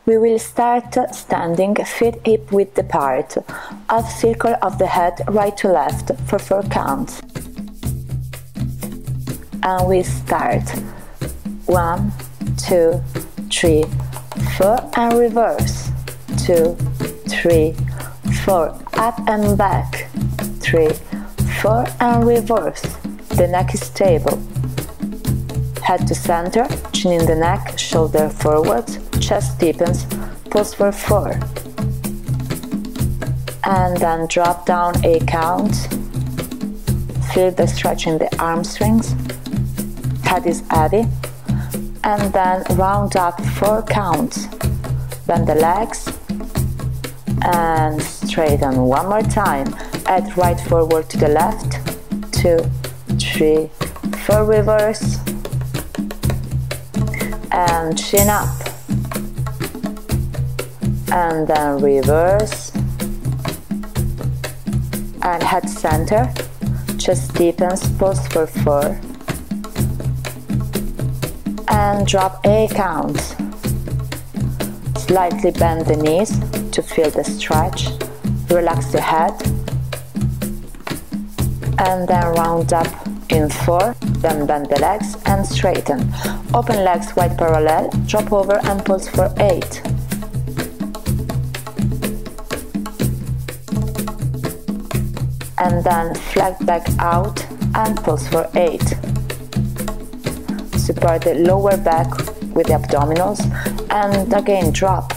We will start standing feet hip width apart, half circle of the head right to left for 4 counts. And we start 1, 2, 3, 4 and reverse, 2, 3, 4, up and back, 3, 4 and reverse. The neck is stable. Head to center, chin in the neck, shoulder forwards, chest deepens, pulse for 4. And then drop down 8 counts. Feel the stretch in the arm strings. Head is heavy. And then round up 4 counts. Bend the legs. And straighten one more time. Head right forward to the left. 2, 3, 4, reverse. And chin up. And then reverse. And head center. Chest deepens, pulse for 4. And drop 8 counts. Slightly bend the knees to feel the stretch. Relax the head. And then round up in 4. Then bend the legs and straighten. Open legs wide parallel, drop over and pulse for 8. And then flat back out and pulse for 8. Support the lower back with the abdominals and again drop.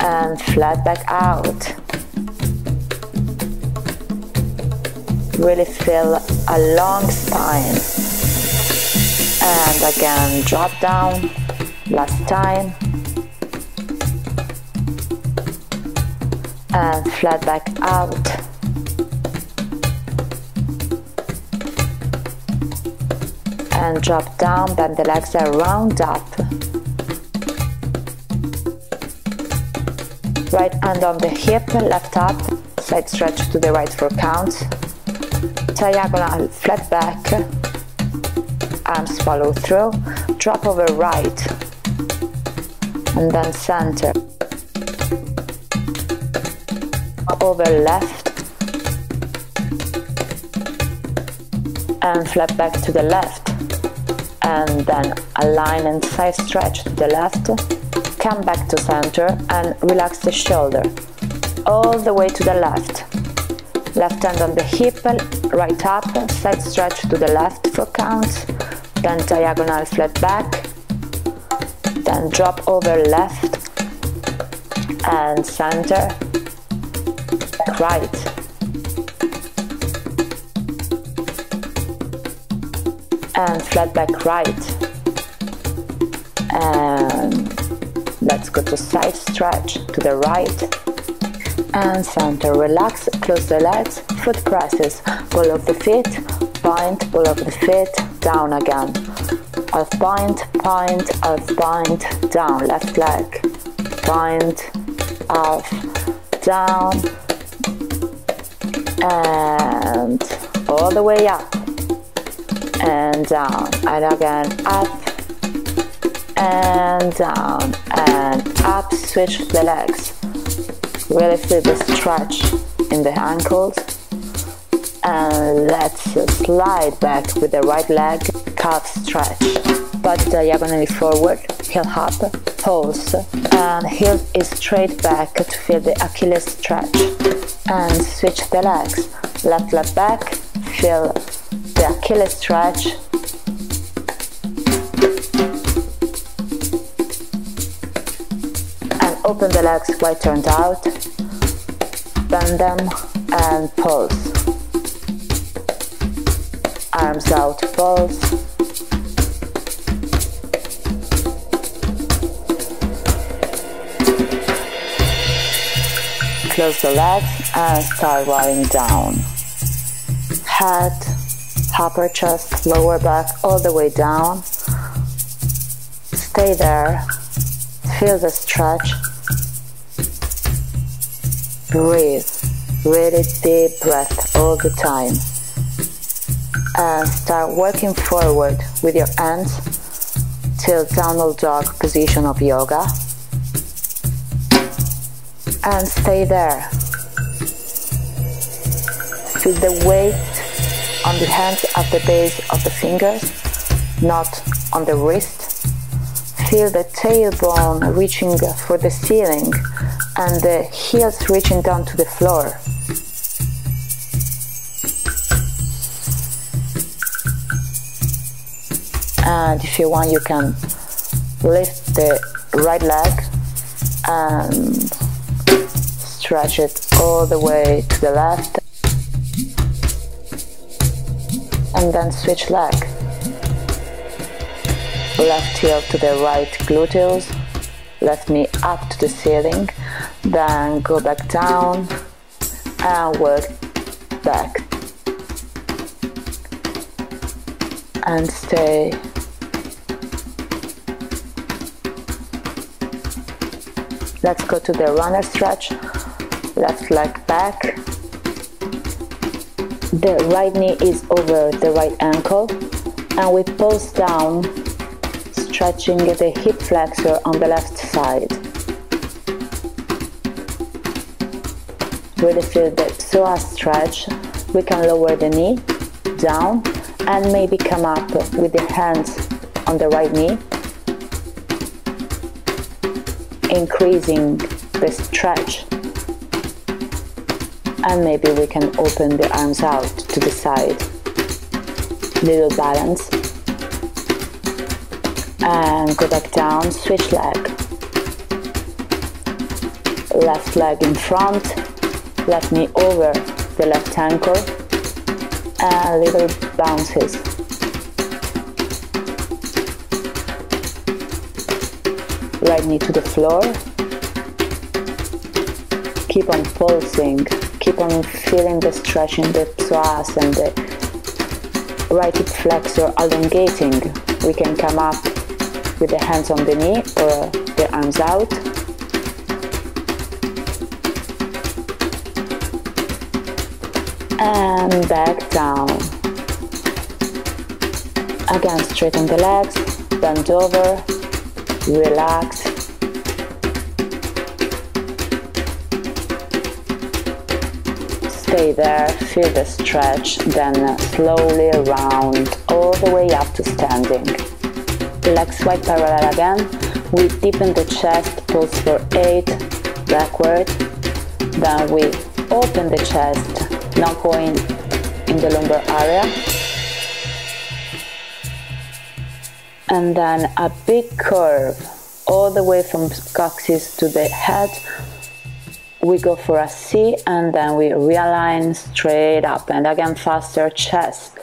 And flat back out. Really feel a long spine. And again drop down. Last time. And flat back out. And drop down, bend the legs and round up. Right hand on the hip, left up, side stretch to the right 4 counts. Diagonal, flat back, arms follow through, drop over right, and then center. Over left, and flat back to the left. And then align and side stretch to the left, come back to center and relax the shoulder, all the way to the left. Left hand on the hip, right up, side stretch to the left 4 counts, then diagonal flat back, then drop over left and center, right. And flat back right. And let's go to side stretch to the right. And center, relax, close the legs, foot presses, ball of the feet, point, ball of the feet, down again. Half point, half point, down, left leg, point, half, down, and all the way up. And down, and again up and down and up. Switch the legs. Really feel the stretch in the ankles. And let's slide back with the right leg, calf stretch. Body diagonally forward, heel up, pulse, and heel is straight back to feel the Achilles stretch. And switch the legs. Left leg back, feel the Achilles stretch. And open the legs wide turned out. Bend them and pulse. Arms out, pulse. Close the legs and start rolling down. Head, upper chest, lower back, all the way down. Stay there. Feel the stretch. Breathe. Really deep breath all the time. And start working forward with your hands till downward dog position of yoga and stay there. Feel the weight on the hands at the base of the fingers, not on the wrist. Feel the tailbone reaching for the ceiling and the heels reaching down to the floor. And if you want, you can lift the right leg and stretch it all the way to the left, and then switch leg. Left heel to the right gluteus, left knee up to the ceiling, then go back down and work back and stay. Let's go to the runner stretch. Left leg back. The right knee is over the right ankle and we pulse down, stretching the hip flexor on the left side. Really feel the psoas stretch. We can lower the knee down and maybe come up with the hands on the right knee, increasing the stretch, and maybe we can open the arms out to the side. Little balance, and go back down, switch leg. Left leg in front, left knee over the left ankle, and little bounces. Right knee to the floor. Keep on pulsing, keep on feeling the stretch in the psoas and the right hip flexor elongating. We can come up with the hands on the knee or the arms out. And back down. Again, straighten the legs, bend over, relax. Stay there, feel the stretch, then slowly round all the way up to standing. Legs wide parallel again. We deepen the chest, pulse for 8, backward. Then we open the chest, not going in the lumbar area. And then a big curve all the way from coccyx to the head. We go for a C and then we realign straight up, and again faster, chest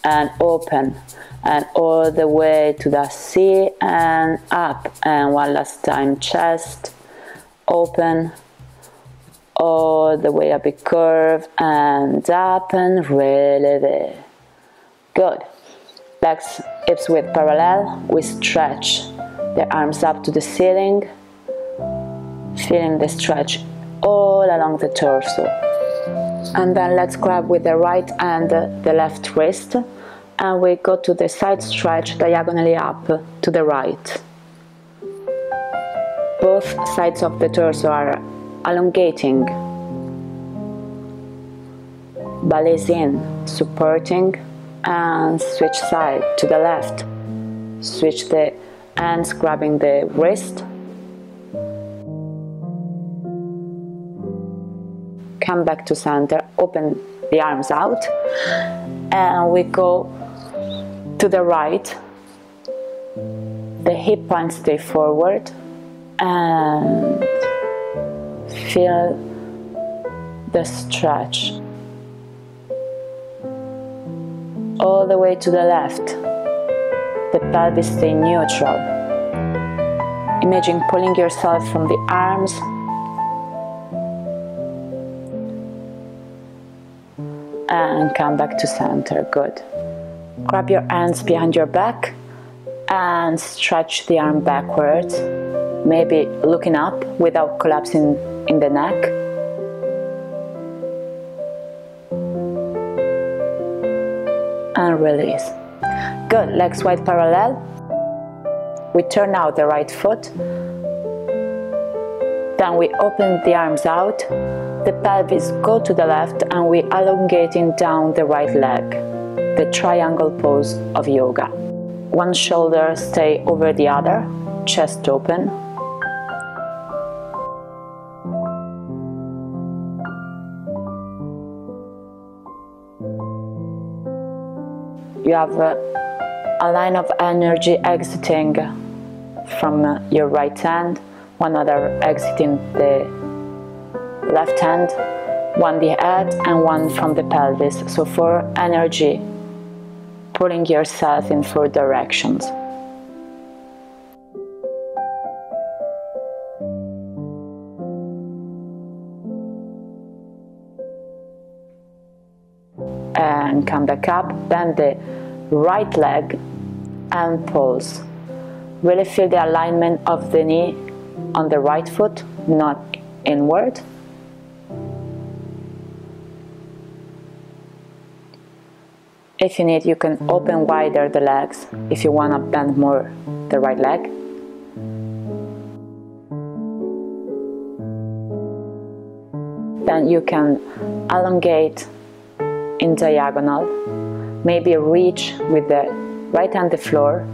and open and all the way to the C and up, and one last time, chest, open, all the way, a big curve and up and releve. Good. Legs hips width parallel. We stretch the arms up to the ceiling, feeling the stretch all along the torso. And then let's grab with the right and the left wrist, and we go to the side stretch diagonally up to the right. Both sides of the torso are elongating. Belly's in, supporting, and switch side to the left. Switch the hands, grabbing the wrist. Come back to center, open the arms out, and we go to the right. The hip points stay forward, and feel the stretch all the way to the left. The pelvis stay neutral. Imagine pulling yourself from the arms and come back to center. Good. Grab your hands behind your back and stretch the arm backwards, maybe looking up without collapsing in the neck. And release. Good. Legs wide parallel. We turn out the right foot, then we open the arms out, the pelvis go to the left, and we elongating down the right leg, the triangle pose of yoga. One shoulder stay over the other, chest open. You have a line of energy exiting from your right hand, one other exiting the left hand, one the head and one from the pelvis. So 4 energy pulling yourself in 4 directions. And come back up, bend the right leg and pulse. Really feel the alignment of the knee on the right foot, not inward. If you need, you can open wider the legs if you want to bend more the right leg. Then you can elongate in diagonal, maybe reach with the right hand the floor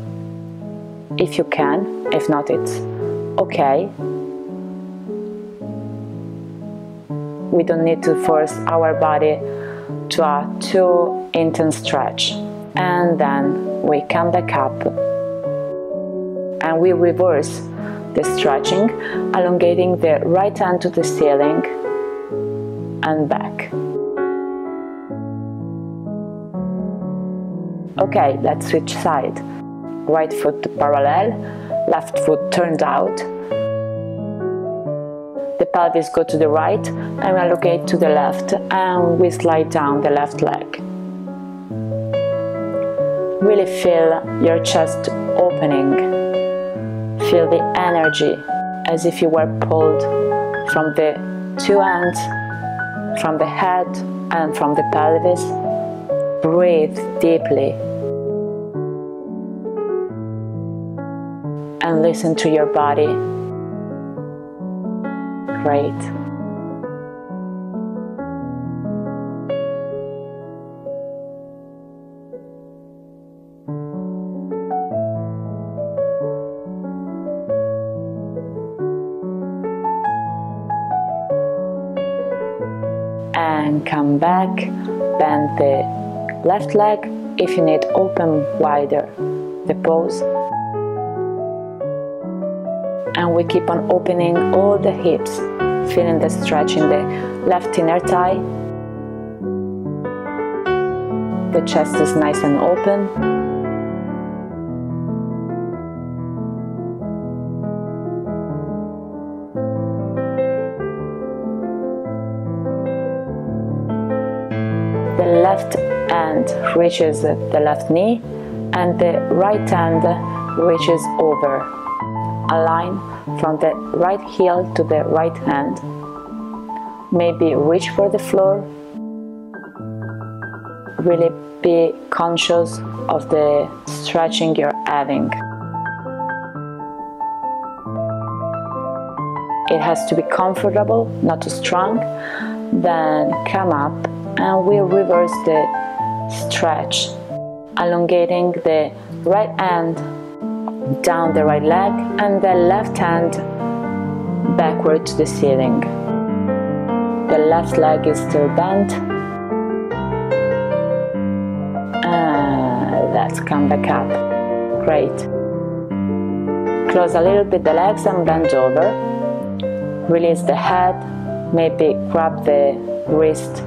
if you can, if not it's okay. We don't need to force our body to a too intense stretch. And then we come back up and we reverse the stretching, elongating the right hand to the ceiling and back. Okay, let's switch side. Right foot parallel, left foot turned out. The pelvis go to the right and we elongate to the left and we slide down the left leg. Really feel your chest opening. Feel the energy as if you were pulled from the 2 ends, from the head and from the pelvis. Breathe deeply and listen to your body. Great. And come back, bend the left leg. If you need, open wider the pose. And we keep on opening all the hips, feeling the stretch in the left inner thigh. The chest is nice and open. The left hand reaches the left knee and the right hand reaches over. Align from the right heel to the right hand. Maybe reach for the floor. Really be conscious of the stretching you're having. It has to be comfortable, not too strong. Then come up and we reverse the stretch, elongating the right hand down the right leg and the left hand backward to the ceiling. The left leg is still bent. Let's come back up. Great. Close a little bit the legs and bend over. Release the head. Maybe grab the wrist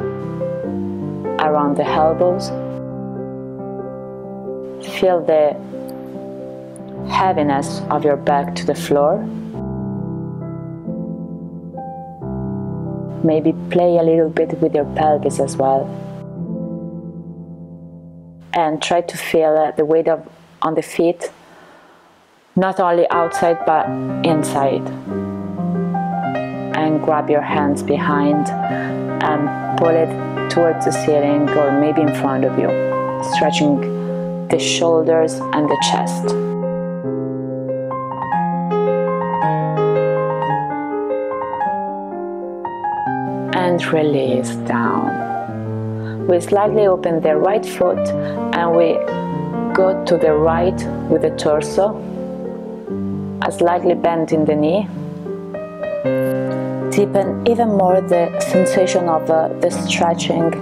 around the elbows. Feel the heaviness of your back to the floor. Maybe play a little bit with your pelvis as well. And try to feel the weight on the feet, not only outside but inside. And grab your hands behind and pull it towards the ceiling or maybe in front of you, stretching the shoulders and the chest. and release down. We slightly open the right foot and we go to the right with the torso, a slightly bend in the knee. Deepen even more the sensation of the stretching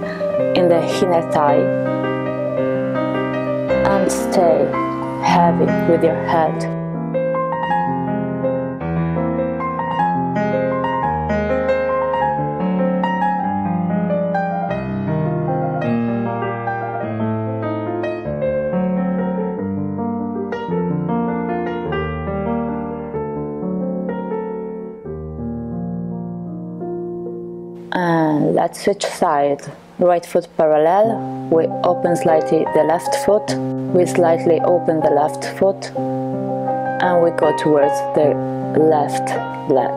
in the inner thigh, and stay heavy with your head. And let's switch side. Right foot parallel, we open slightly the left foot, we slightly open the left foot, and we go towards the left leg.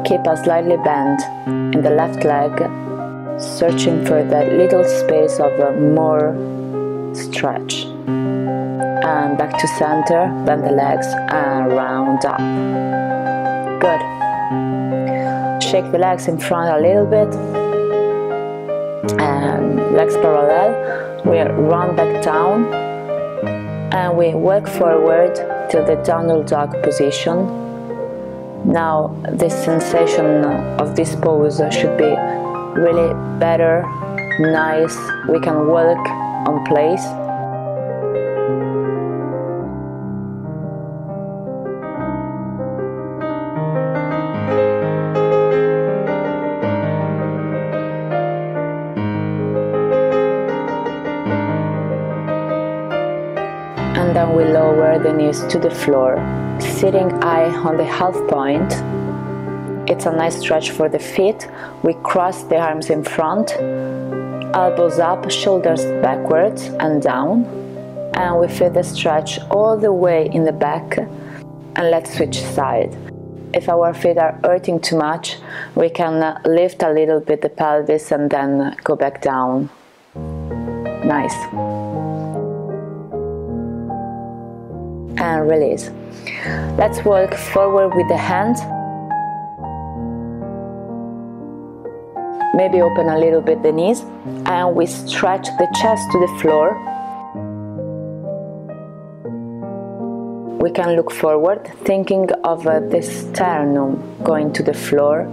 Keep a slightly bend in the left leg, searching for that little space of more stretch. And back to center, bend the legs and round up. Good. Shake the legs in front a little bit and legs parallel. We round back down and we walk forward to the downward dog position. Now the sensation of this pose should be really better, nice. We can walk on place. And then we lower the knees to the floor, sitting high on the half point. It's a nice stretch for the feet. We cross the arms in front, elbows up, shoulders backwards and down, and we feel the stretch all the way in the back. And let's switch side. If our feet are hurting too much, we can lift a little bit the pelvis and then go back down. Nice. And release. Let's walk forward with the hands. Maybe open a little bit the knees, and we stretch the chest to the floor. We can look forward, thinking of the sternum going to the floor.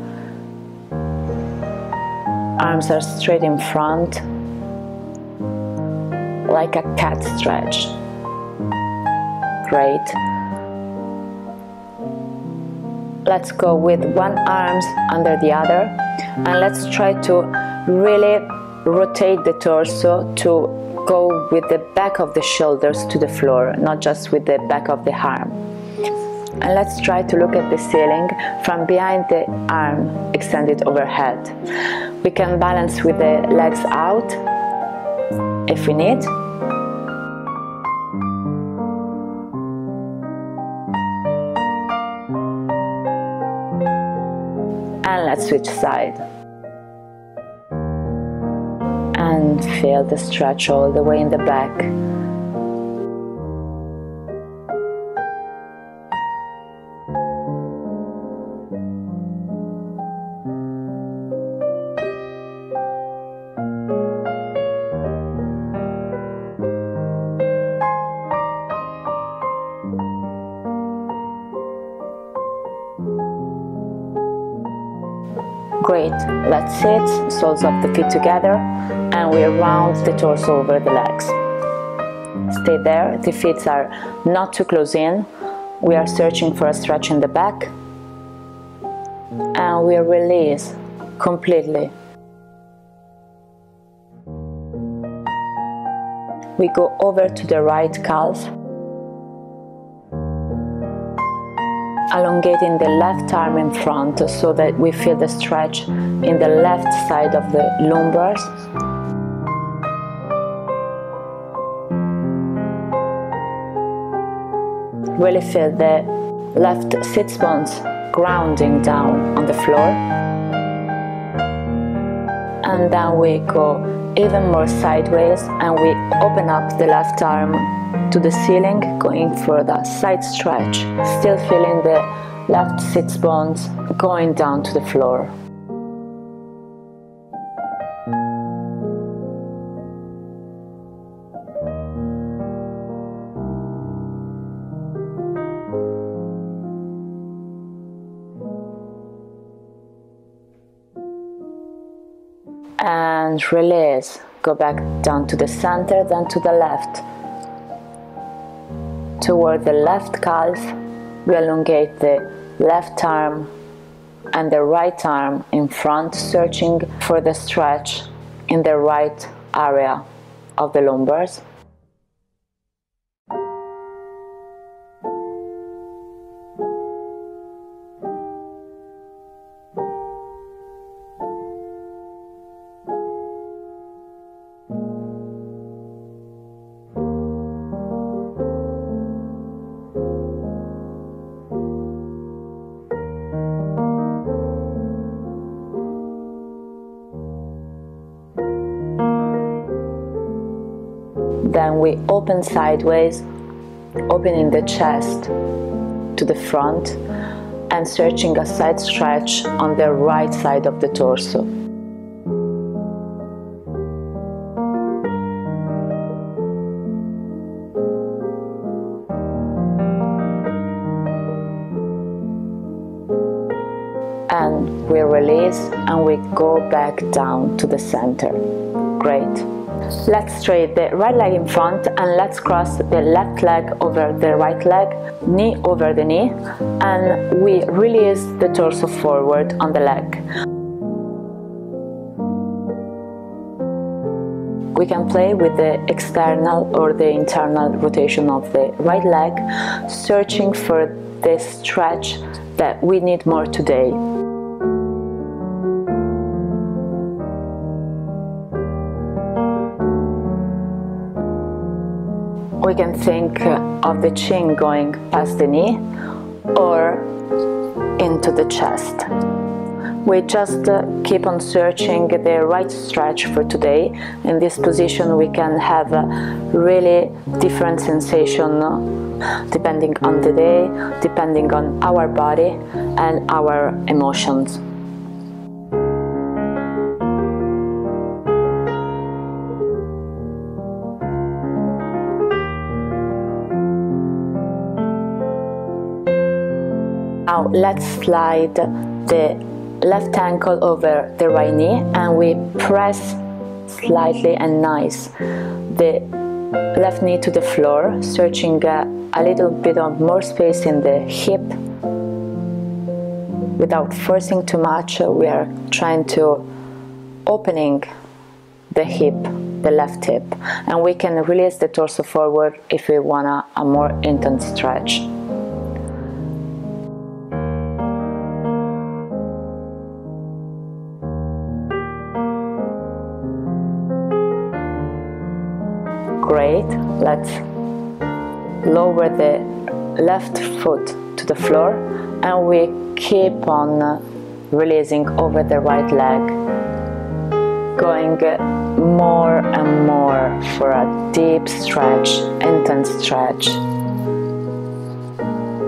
Arms are straight in front, like a cat stretch. Great. Let's go with one arm under the other, and let's try to really rotate the torso to go with the back of the shoulders to the floor, not just with the back of the arm. And let's try to look at the ceiling from behind the arm extended overhead. We can balance with the legs out if we need. And let's switch side. And feel the stretch all the way in the back. Great, let's sit, soles of the feet together, and we round the torso over the legs. Stay there, the feet are not too close in. We are searching for a stretch in the back, and we release completely. We go over to the right calf, elongating the left arm in front so that we feel the stretch in the left side of the lumbars. Really feel the left sit bones grounding down on the floor. And then we go even more sideways, and we open up the left arm to the ceiling, going for the side stretch, still feeling the left sits bones going down to the floor. And release. Go back down to the center, then to the left. Toward the left calf, we elongate the left arm and the right arm in front, searching for the stretch in the right area of the lumbars. Then we open sideways, opening the chest to the front and searching a side stretch on the right side of the torso. And we release and we go back down to the center. Great. Let's straight the right leg in front and let's cross the left leg over the right leg, knee over the knee, and we release the torso forward on the leg. We can play with the external or the internal rotation of the right leg, searching for the stretch that we need more today. We can think of the chin going past the knee or into the chest. We just keep on searching the right stretch for today. In this position we can have a really different sensation depending on the day, depending on our body and our emotions. Now let's slide the left ankle over the right knee and we press slightly and nice the left knee to the floor, searching a little bit of more space in the hip. Without forcing too much, we are trying to opening the hip, the left hip, and we can release the torso forward if we want a more intense stretch. Great, let's lower the left foot to the floor and we keep on releasing over the right leg, going more and more for a deep stretch, intense stretch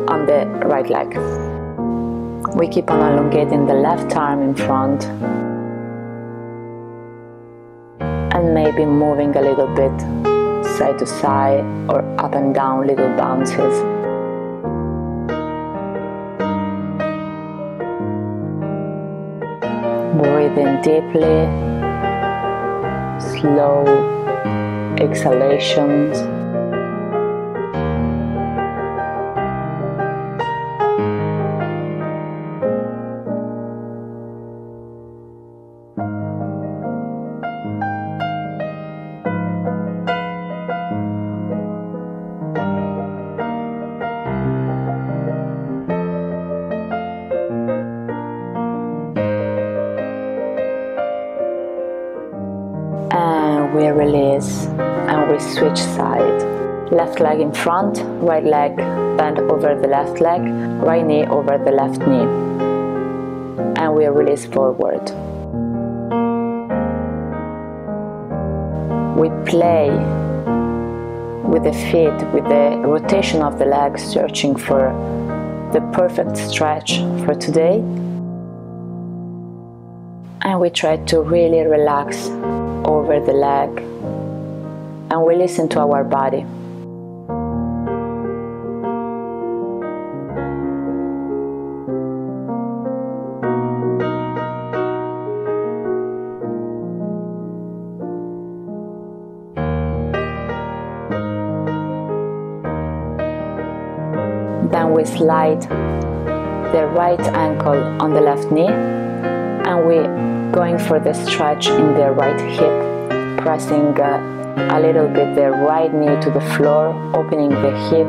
on the right leg. We keep on elongating the left arm in front and maybe moving a little bit side to side or up and down, little bounces. Breathing deeply, slow exhalations. And we release and we switch side. Left leg in front, right leg bend over the left leg, right knee over the left knee. And we release forward. we play with the feet, with the rotation of the legs, searching for the perfect stretch for today. And we try to really relax over the leg, and we listen to our body. Then we slide the right ankle on the left knee, and we're going for the stretch in the right hip, pressing a little bit the right knee to the floor, opening the hip.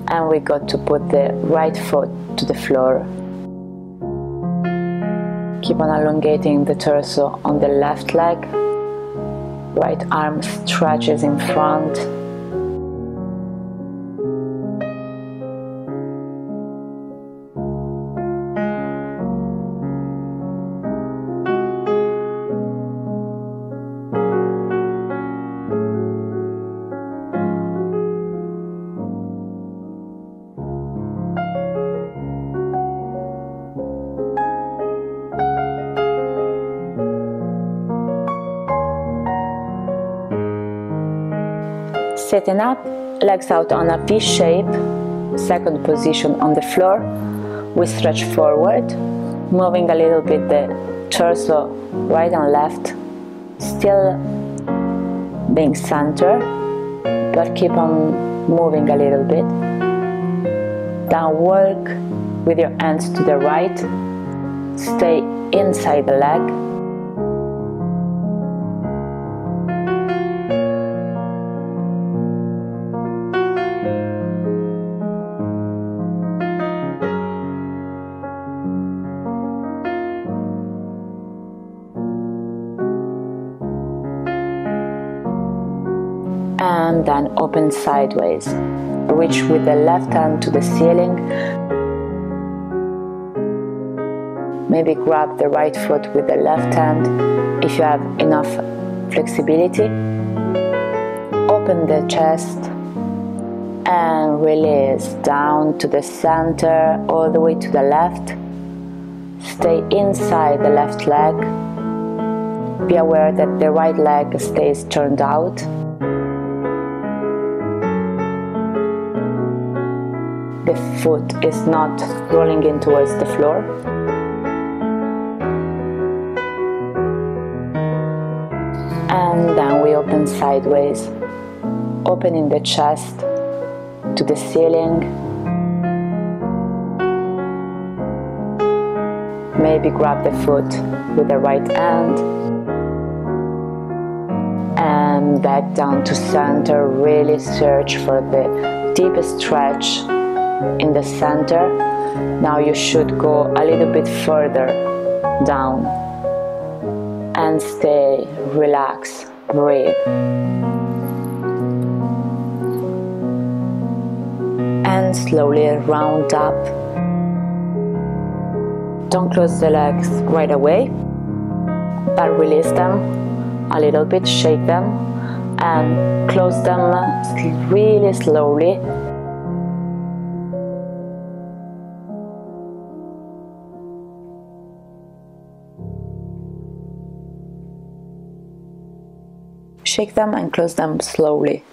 And we got to put the right foot to the floor. Keep on elongating the torso on the left leg. Right arm stretches in front. Sitting up, legs out on a V shape, second position on the floor. We stretch forward, moving a little bit the torso right and left, still being centered, but keep on moving a little bit. Then work with your hands to the right, stay inside the leg. And then open sideways. Reach with the left hand to the ceiling. Maybe grab the right foot with the left hand if you have enough flexibility. Open the chest and release down to the center, all the way to the left. Stay inside the left leg. Be aware that the right leg stays turned out. The foot is not rolling in towards the floor. And then we open sideways, opening the chest to the ceiling. Maybe grab the foot with the right hand. And back down to center, really search for the deepest stretch in the center. Now you should go a little bit further down and stay, relax, breathe. And slowly round up. Don't close the legs right away, but release them a little bit, shake them and close them really slowly. Shake them and close them slowly.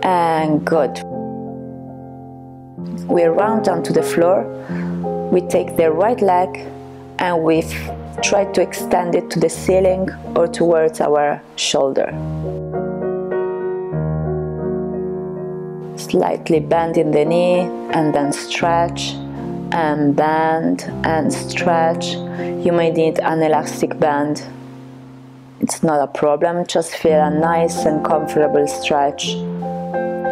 And good. We round down to the floor. We take the right leg and we try to extend it to the ceiling or towards our shoulder. Slightly bending the knee and then stretch and bend and stretch. You may need an elastic band. It's not a problem, just feel a nice and comfortable stretch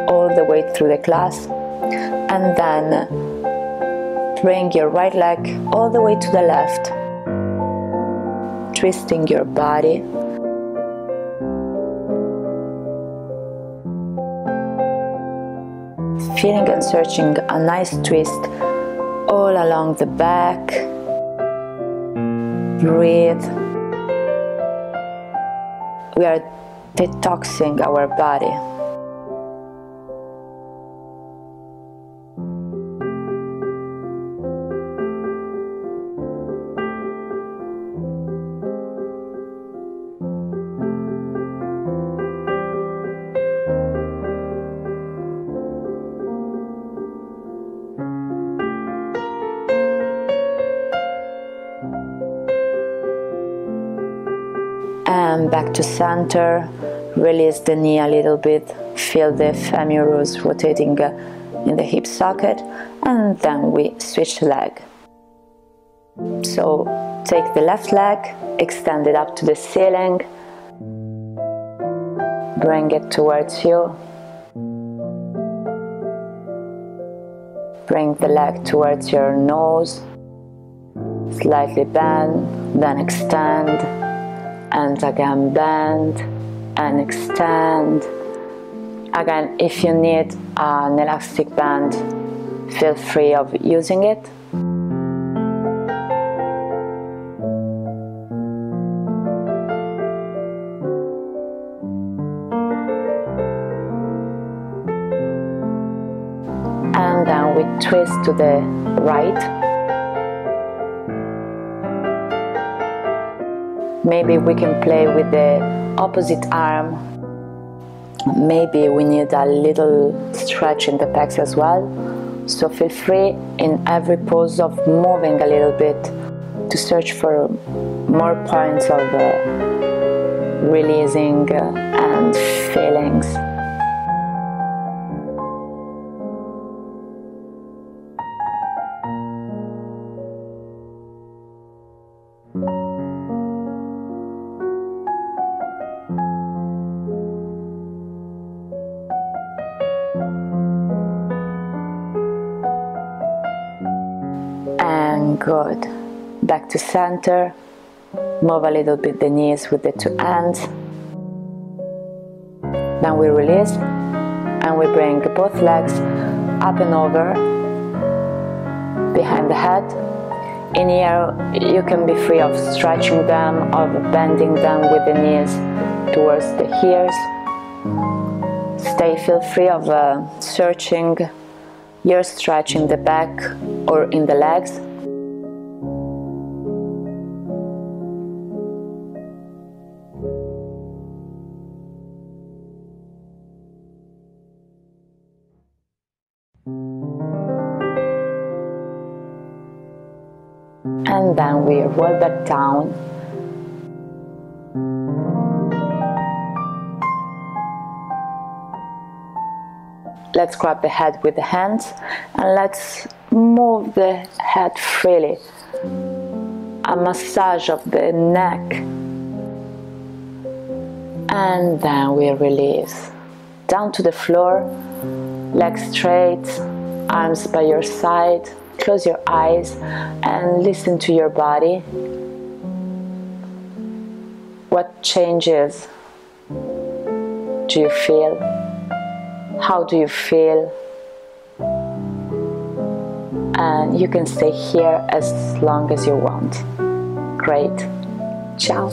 all the way through the class. And then bring your right leg all the way to the left, twisting your body. Feeling and searching a nice twist all along the back. Breathe. We are detoxing our body. And back to center, release the knee a little bit, feel the femorus rotating in the hip socket, and then we switch leg. So take the left leg, extend it up to the ceiling, bring it towards you, bring the leg towards your nose, slightly bend, then extend, and again bend and extend. Again, if you need an elastic band, feel free of using it. And then we twist to the right. Maybe we can play with the opposite arm. Maybe we need a little stretch in the pecs as well. So feel free in every pose of moving a little bit to search for more points of releasing and feelings. And good. Back to center. Move a little bit the knees with the two hands. Then we release and we bring both legs up and over behind the head. In here you can be free of stretching them, of bending them with the knees towards the ears. Feel free of searching your stretch in the back or in the legs. And then we roll back down. Let's grab the head with the hands and let's move the head freely. A massage of the neck. And then we release. Down to the floor, legs straight, arms by your side. Close your eyes and listen to your body. What changes do you feel? How do you feel? And you can stay here as long as you want. Great. Ciao.